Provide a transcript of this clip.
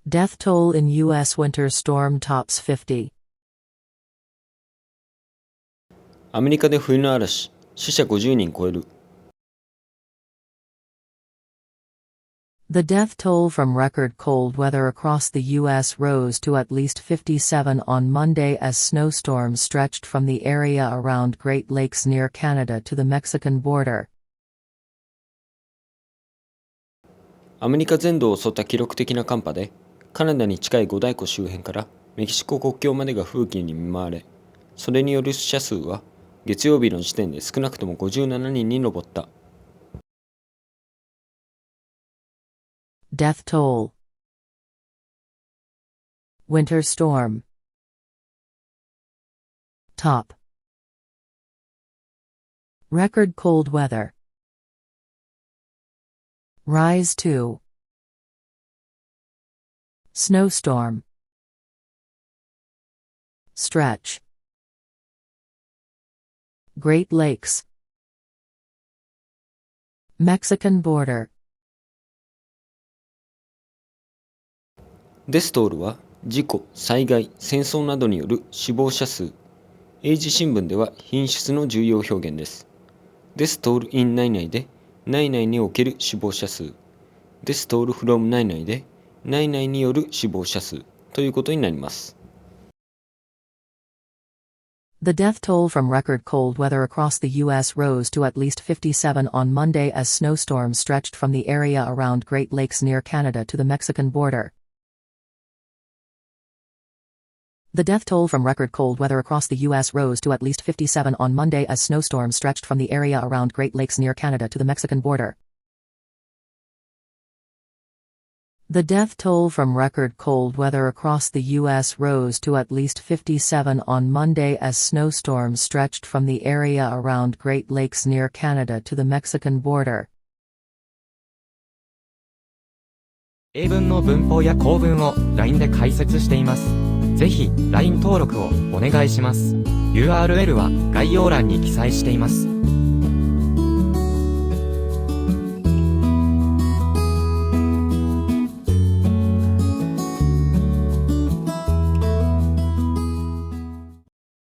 Death toll in U.S. winter storm tops 50. アメリカで冬の嵐、死者50人超える。The death toll from record cold weather across the U.S. rose to at least 57 on Monday as snowstorms stretched from the area around Great Lakes near Canada to the Mexican border. アメリカ全土を襲った記録的な寒波で、カナダに近い五大湖周辺からメキシコ国境までが吹雪に見舞われ、それによる死者数は月曜日の時点で少なくとも57人に上った。Death toll. Winter storm. Top. Record cold weather. Rise to. Snowstorm. Stretch. Great Lakes. Mexican border. デストールは事故、災害、戦争などによる死亡者数。英字新聞では品質の重要表現です。デストール in 内々で内々における死亡者数。デストール from 内々で内々による死亡者数ということになります。The death toll from record cold weather across the U.S. rose to at least 57 on Monday as snowstorms stretched from the area around Great Lakes near Canada to the Mexican border. The death toll from record cold weather across the U.S. rose to at least 57 on Monday as snowstorms stretched from the area around Great Lakes near Canada to the Mexican border. The death toll from record cold weather across the U.S. rose to at least 57 on Monday as snowstorms stretched from the area around Great Lakes near Canada to the Mexican border. 英文の文法や構文を LINE で解説しています。ぜひ LINE 登録をお願いします。URL は概要欄に記載しています。